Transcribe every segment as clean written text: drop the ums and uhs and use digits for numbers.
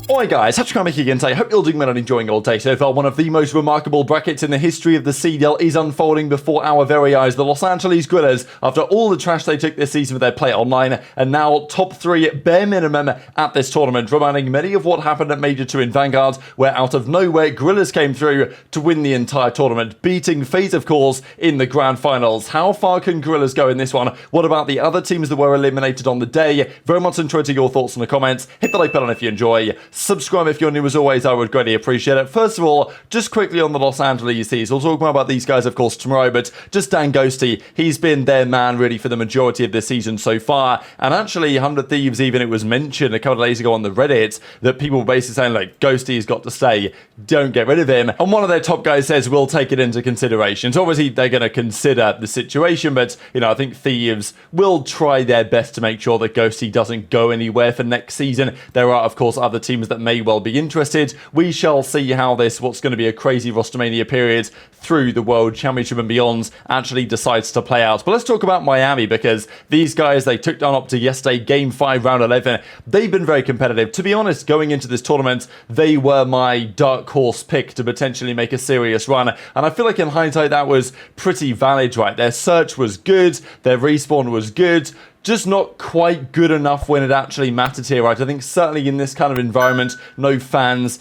Alright guys, HyDra again today. Hope you're doing well and enjoying all day so far. One of the most remarkable brackets in the history of the CDL is unfolding before our very eyes. The Los Angeles Guerrillas, after all the trash they took this season with their play online, are now top 3 bare minimum at this tournament, reminding many of what happened at Major 2 in Vanguard, where out of nowhere Guerrillas came through to win the entire tournament, beating FaZe of course in the grand finals. How far can Guerrillas go in this one? What about the other teams that were eliminated on the day? Very much interested in your thoughts in the comments. Hit the like button if you enjoy. Subscribe if you're new as always, I would greatly appreciate it. First of all, just quickly on the Los Angeles Thieves, we'll talk more about these guys of course tomorrow, but just Dan Ghosty, he's been their man really for the majority of this season so far, and actually 100 Thieves, even it was mentioned a couple of days ago on the Reddit that people were basically saying like, Ghosty's got to stay, don't get rid of him, and one of their top guys says we'll take it into consideration. So obviously they're going to consider the situation, but you know, I think Thieves will try their best to make sure that Ghosty doesn't go anywhere for next season. There are of course other teams that may well be interested. We shall see how this, what's going to be a crazy Rostermania period through the World Championship and beyond, actually decides to play out. But let's talk about Miami, because these guys, they took down OpTic yesterday, Game 5, Round 11. They've been very competitive. To be honest, going into this tournament, they were my dark horse pick to potentially make a serious run. And I feel like in hindsight, that was pretty valid, right? Their search was good, their respawn was good, just not quite good enough when it actually mattered here, right? I think certainly in this kind of environment, no fans,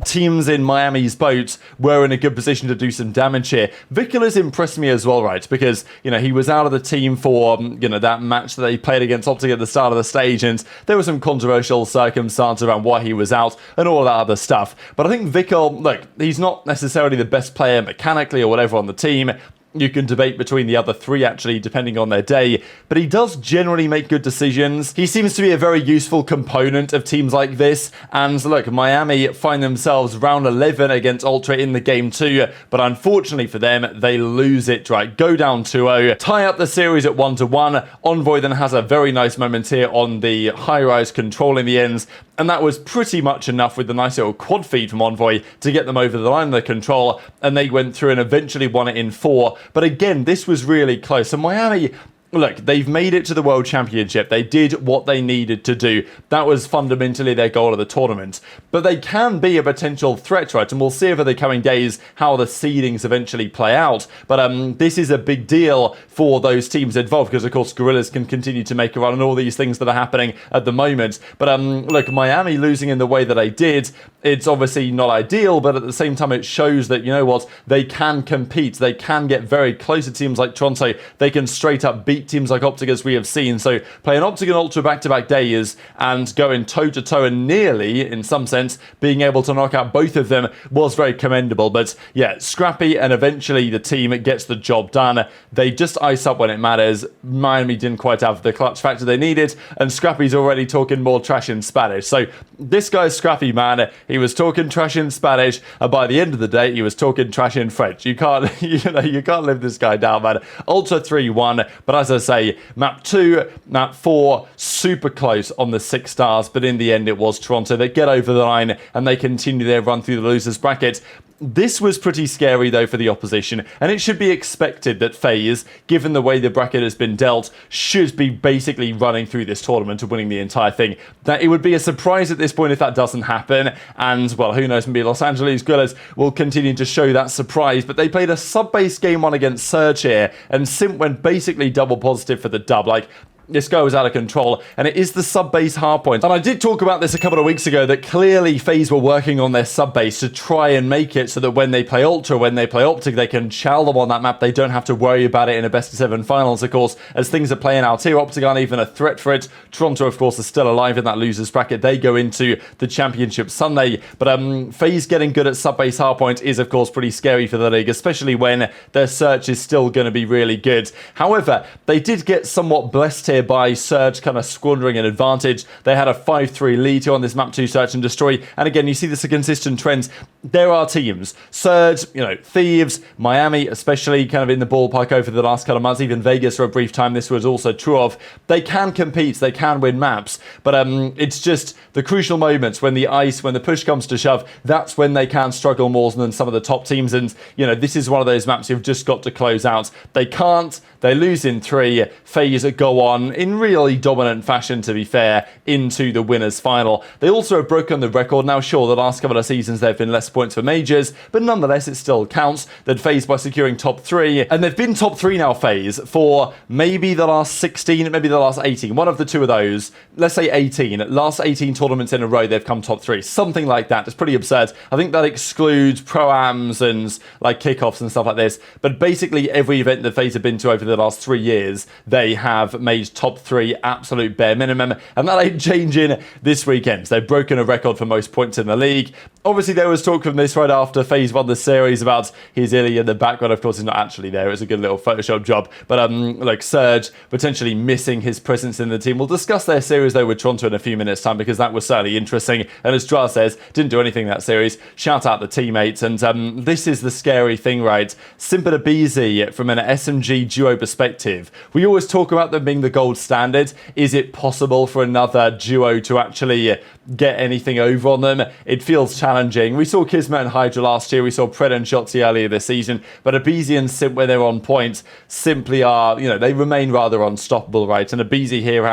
teams in Miami's boat were in a good position to do some damage here. Vikul has impressed me as well, right? Because, you know, he was out of the team for, you know, that match that they played against OpTic at the start of the stage, and there was some controversial circumstance around why he was out and all that other stuff. But I think Vikul, look, he's not necessarily the best player mechanically or whatever on the team. You can debate between the other three, actually, depending on their day, but he does generally make good decisions. He seems to be a very useful component of teams like this, and look, Miami find themselves round 11 against Ultra in the game 2, but unfortunately for them, they lose it, right? Go down 2-0, tie up the series at 1-1. Envoy then has a very nice moment here on the high-rise controlling the ends, and that was pretty much enough with the nice little quad feed from Envoy to get them over the line of the control, and they went through and eventually won it in 4. But again, this was really close. And Miami, look, they've made it to the World Championship. They did what they needed to do. That was fundamentally their goal of the tournament. But they can be a potential threat, right? And we'll see over the coming days how the seedings eventually play out. But this is a big deal for those teams involved, because of course Guerrillas can continue to make a run and all these things that are happening at the moment. But look, Miami losing in the way that they did, it's obviously not ideal, but at the same time it shows that, you know what, they can compete. They can get very close to teams like Toronto. They can straight up beat teams like OpTic, as we have seen. So playing OpTic and Ultra back-to-back days and going toe-to-toe and nearly, in some sense, being able to knock out both of them was very commendable. But yeah, Scrappy and eventually the team gets the job done. They just ice up when it matters. Miami didn't quite have the clutch factor they needed, and Scrappy's already talking more trash in Spanish. So this guy's Scrappy, man. He was talking trash in Spanish, and by the end of the day, he was talking trash in French. You can't, you can't live this guy down, man. Ultra 3-1, but as I say, map 2, map 4, super close on the 6 stars, but in the end it was Toronto. They get over the line and they continue their run through the losers bracket. This was pretty scary though for the opposition, and it should be expected that FaZe, given the way the bracket has been dealt, should be basically running through this tournament and winning the entire thing. That it would be a surprise at this point if that doesn't happen, and well, who knows, maybe Los Angeles Guerrillas will continue to show that surprise. But they played a sub-base game 1 against Surge here, and Simp went basically double positive for the dub. Like, this guy was out of control, and it is the sub-base hardpoint. And I did talk about this a couple of weeks ago, that clearly FaZe were working on their sub-base to try and make it so that when they play Ultra, when they play OpTic, they can chow them on that map. They don't have to worry about it in a best-of-7 finals. Of course, as things are playing out here, OpTic aren't even a threat for it. Toronto, of course, is still alive in that losers bracket. They go into the championship Sunday. But FaZe getting good at sub-base hardpoint is, of course, pretty scary for the league, especially when their search is still going to be really good. However, they did get somewhat blessed here by Surge kind of squandering an advantage. They had a 5-3 lead here on this map 2 search and destroy, and again you see this a consistent trend. there are teams, Surge, Thieves, Miami, especially kind of in the ballpark over the last couple of months, even Vegas for a brief time, this was also true of. They can compete, they can win maps, but it's just the crucial moments when the push comes to shove, that's when they can struggle more than some of the top teams, and, this is one of those maps you've just got to close out. They can't, they lose in 3, FaZe go on in really dominant fashion, to be fair, into the winners final. They also have broken the record. Now, sure, the last couple of seasons there have been less points for majors, but nonetheless it still counts. That FaZe by securing top 3, and they've been top 3 now, FaZe, for maybe the last 16, maybe the last 18, one of the two of those, let's say 18, last 18 tournaments in a row they've come top 3, something like that. It's pretty absurd. I think that excludes pro-ams and like kickoffs and stuff like this, but basically every event that FaZe have been to over the last 3 years, they have made top 3 absolute bare minimum, and that ain't changing this weekend. They've broken a record for most points in the league. Obviously there was talk from this right after FaZe won the series about his Illy in the background. Of course he's not actually there, it was a good little Photoshop job, but like Surge potentially missing his presence in the team. We'll discuss their series though with Toronto in a few minutes time, because that was certainly interesting, and as Drazah says, didn't do anything that series. Shout out the teammates, and this is the scary thing, right? Simp and aBeZy, from an SMG duo perspective, we always talk about them being the gold standard. Is it possible for another duo to actually get anything over on them? It feels challenging. We saw Kismet and HyDra last year, we saw Pred and Shotzzy earlier this season, but aBeZy and Simp, when they're on point, simply are, they remain rather unstoppable, right? And aBeZy here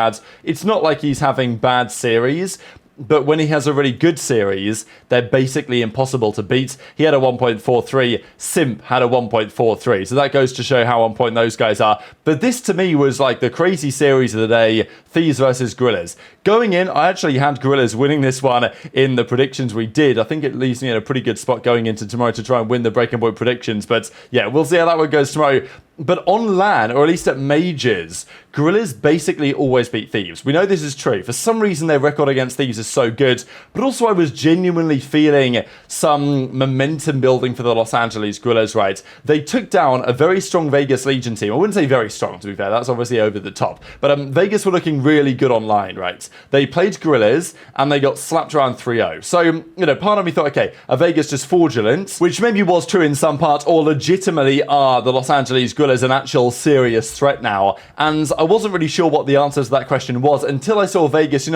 it's not like he's having bad series, but when he has a really good series, they're basically impossible to beat. He had a 1.43, Simp had a 1.43, so that goes to show how on point those guys are. But this to me was like the crazy series of the day, Thieves versus Gorillas. Going in, I actually had Gorillas winning this one in the predictions we did. I think it leaves me in a pretty good spot going into tomorrow to try and win the breaking point predictions, but yeah, we'll see how that one goes tomorrow. But on LAN, or at least at majors, Gorillas basically always beat Thieves. We know this is true. For some reason, their record against Thieves is so good, but also I was genuinely feeling some momentum building for the Los Angeles Gorillas, right? They took down a very strong Vegas Legion team. I wouldn't say very strong, to be fair. That's obviously over the top. But Vegas were looking really good online, right? They played Gorillas, and they got slapped around 3-0. So, part of me thought, okay, are Vegas just fraudulent? Which maybe was true in some parts, or legitimately are the Los Angeles Gorillas an actual serious threat now? And I wasn't really sure what the answer to that question was until I saw Vegas,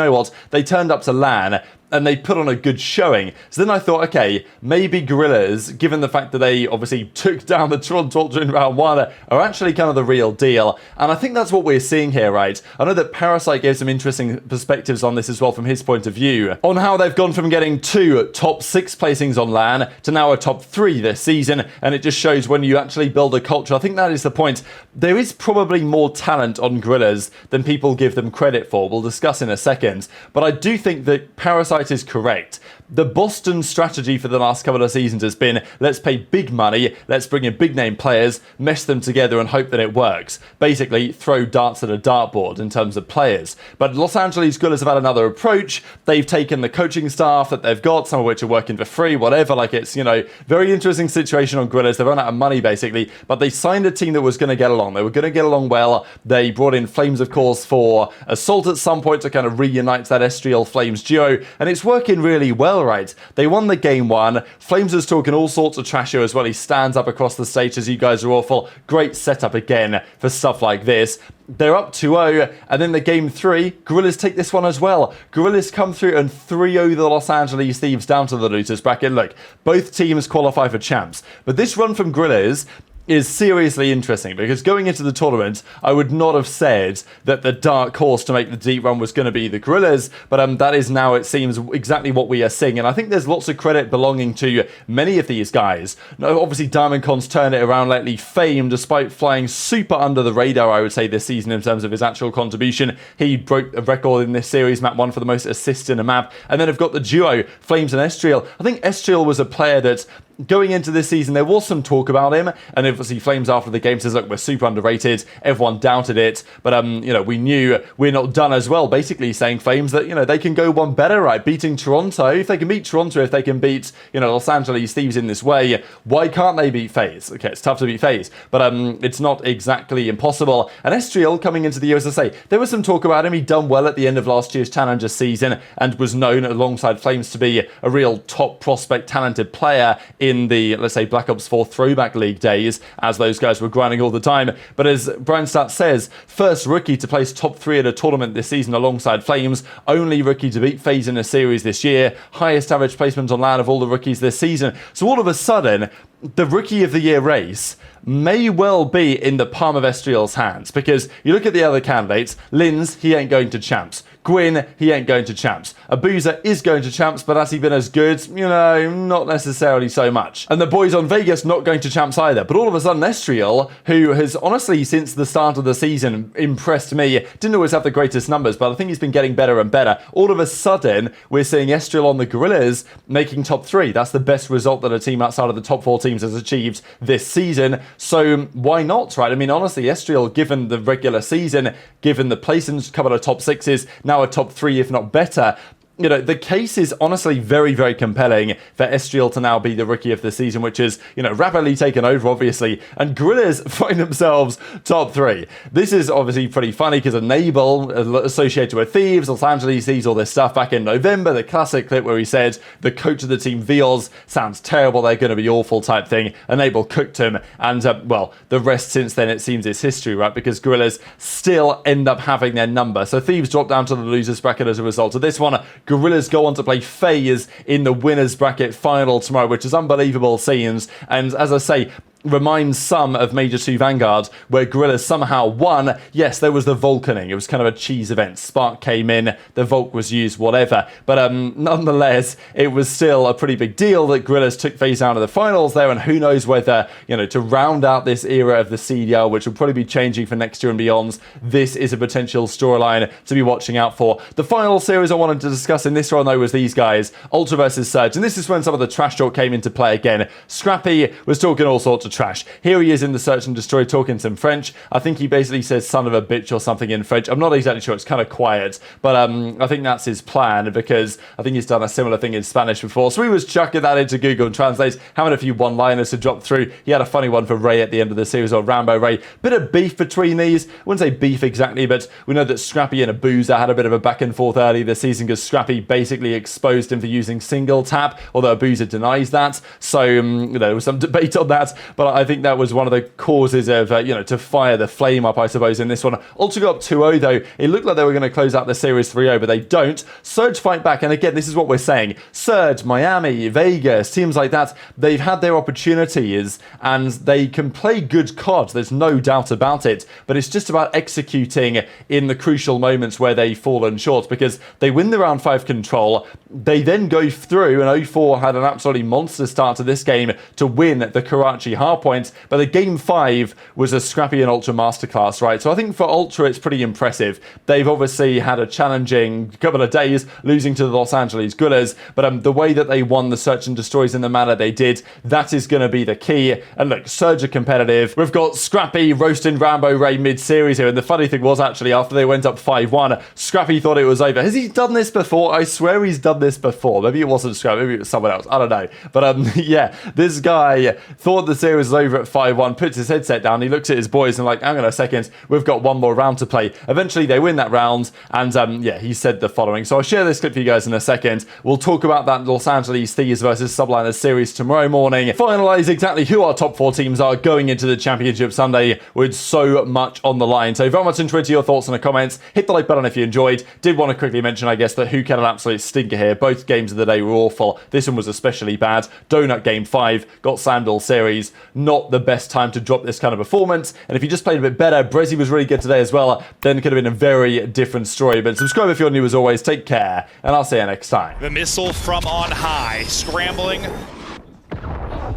they turned up to LAN and they put on a good showing. So then I thought, okay, maybe Gorillas, given the fact that they obviously took down the Toronto in round 1, are actually kind of the real deal. And I think that's what we're seeing here, right? I know that Parasite gave some interesting perspectives on this as well from his point of view, on how they've gone from getting 2 top 6 placings on LAN to now a top 3 this season, and it just shows when you actually build a culture. I think that is the point. There is probably more talent on Gorillas than people give them credit for. We'll discuss in a second. But I do think that Parasite is correct. The Boston strategy for the last couple of seasons has been, let's pay big money, let's bring in big name players, mesh them together and hope that it works. Basically, throw darts at a dartboard in terms of players. But Los Angeles Gorillas have had another approach. They've taken the coaching staff that they've got, some of which are working for free, whatever. Like, it's, very interesting situation on Gorillas. They've run out of money, basically, but they signed a team that was going to get along. They were going to get along well. They brought in Flames, of course, for Assault at some point to kind of reunite that Estriel Flames duo, and it's working really well, right? They won the game 1. Flames is talking all sorts of trash here as well. He stands up across the stage as you guys are awful. Great setup again for stuff like this. They're up 2-0, and then the game 3, Gorillas take this one as well. Gorillas come through and 3-0 the Los Angeles Thieves down to the losers bracket. Look, both teams qualify for champs, but this run from Gorillas is seriously interesting, because going into the tournament, I would not have said that the dark horse to make the deep run was going to be the Gorillas, but that is now, it seems, exactly what we are seeing, and I think there's lots of credit belonging to many of these guys. Now, obviously, DiamondCon's turned it around lately. Fame, despite flying super under the radar, I would say, this season in terms of his actual contribution, he broke a record in this series, map 1 for the most assists in a map, and then have got the duo, Flames and Estriel. I think Estriel was a player that going into this season, there was some talk about him, and obviously Flames after the game says, look, we're super underrated. Everyone doubted it, but you know, we knew we're not done as well. Basically saying Flames that, you know, they can go one better, right? Beating Toronto, if they can beat Toronto, if they can beat, you know, Los Angeles Thieves in this way, why can't they beat FaZe? Okay, it's tough to beat FaZe, but it's not exactly impossible. And eStriel coming into the year, as I say, there was some talk about him. He'd done well at the end of last year's Challenger season and was known alongside Flames to be a real top prospect, talented player in the, let's say, Black Ops 4 Throwback League days, as those guys were grinding all the time. But as Brian Stat says, first rookie to place top 3 at a tournament this season alongside Flames, only rookie to beat FaZe in a series this year, highest average placement on LAN of all the rookies this season. So all of a sudden, the Rookie of the Year race may well be in the palm of eStriel's hands, because you look at the other candidates, Linz, he ain't going to champs. Gwyn, he ain't going to champs. aBeZy is going to champs, but has he been as good? You know, not necessarily so much. And the boys on Vegas not going to champs either. But all of a sudden, eStriel, who has honestly, since the start of the season, impressed me, didn't always have the greatest numbers, but I think he's been getting better and better. All of a sudden, we're seeing eStriel on the Gorillas making top 3. That's the best result that a team outside of the top 4 teams has achieved this season. So why not, right? I mean, honestly, eStriel, given the regular season, given the placements, couple of top 6s, now a top 3, if not better, you know, the case is honestly very, very compelling for eStriel to now be the Rookie of the season, which is, you know, rapidly taken over, obviously, and Gorillas find themselves top 3. This is obviously pretty funny because Enable, associated with Thieves, Los Angeles Thieves, all this stuff back in November, the classic clip where he said, the coach of the team, Vios, sounds terrible, they're going to be awful type thing. Enable cooked him, and, well, the rest since then, it seems, is history, right? Because Gorillas still end up having their number. So Thieves drop down to the losers bracket as a result of this one. Gorillas go on to play FaZe in the winners bracket final tomorrow, which is unbelievable scenes. And as I say, reminds some of Major 2 Vanguard, where Gorillas somehow won. Yes, there was the Vulcaning. It was kind of a cheese event. Spark came in, the Volk was used, whatever. But nonetheless, it was still a pretty big deal that Gorillas took FaZe out of the finals there, and who knows whether, you know, to round out this era of the CDL, which will probably be changing for next year and beyond, this is a potential storyline to be watching out for. The final series I wanted to discuss in this round, though, was these guys, Ultra versus Surge, and this is when some of the trash talk came into play again. Scrappy was talking all sorts of trash. Here he is in the Search and Destroy talking some French. I think he basically says son of a bitch or something in French. I'm not exactly sure. It's kind of quiet, but I think that's his plan, because I think he's done a similar thing in Spanish before. So he was chucking that into Google Translate, having a few one-liners to drop through. He had a funny one for Ray at the end of the series, or Rambo Ray. Bit of beef between these. I wouldn't say beef exactly, but we know that Scrappy and aBeZy had a bit of a back and forth early this season, because Scrappy basically exposed him for using single tap, although aBeZy denies that. So you know, there was some debate on that, but I think that was one of the causes of, you know, to fire the flame up, I suppose, in this one. Ultra got up 2-0, though. It looked like they were going to close out the series 3-0, but they don't. Surge fight back, and again, this is what we're saying. Surge, Miami, Vegas, teams like that, they've had their opportunities, and they can play good COD. There's no doubt about it, but it's just about executing in the crucial moments where they've fallen short, because they win the round 5 control. They then go through, and 04 had an absolutely monster start to this game to win the Karachi hardpoint, but the game 5 was a Scrappy and Ultra masterclass, right? So I think for Ultra, it's pretty impressive. They've obviously had a challenging couple of days, losing to the Los Angeles Gorillas, but the way that they won the Search and Destroys in the manner they did, that is going to be the key. And look, Surge are competitive. We've got Scrappy roasting Rambo Ray mid-series here, and the funny thing was, actually, after they went up 5-1, Scrappy thought it was over. Has he done this before? I swear he's done this before. Maybe it wasn't Scrappy, maybe it was someone else. I don't know. But yeah, this guy thought the series was over at 5-1, puts his headset down, he looks at his boys and like, hang on a second, we've got one more round to play. Eventually they win that round, and yeah, he said the following. So I'll share this clip for you guys in a second. We'll talk about that Los Angeles Thieves versus Subliners series tomorrow morning, finalize exactly who our top 4 teams are going into the championship Sunday with so much on the line. So very much enjoyed your thoughts in the comments. Hit the like button if you enjoyed. Did want to quickly mention, I guess, that who can an absolute stinker here. Both games of the day were awful. This one was especially bad. Donut game 5 got Sandal series. Not the best time to drop this kind of performance, and if you just played a bit better, aBeZy was really good today as well, then it could have been a very different story. But subscribe if you're new as always, take care, and I'll see you next time. The missile from on high, scrambling,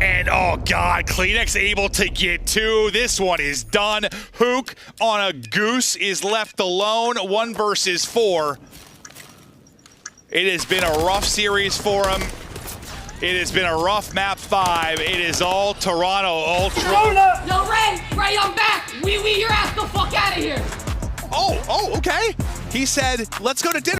and oh god, CleanX able to get 2. This one is done. Hook on a goose is left alone, 1 versus 4. It has been a rough series for him. It has been a rough map 5. It is all Toronto Ultra. Yo, Ray, I'm back. Wee, your ass the fuck out of here. Oh, okay. He said, let's go to dinner.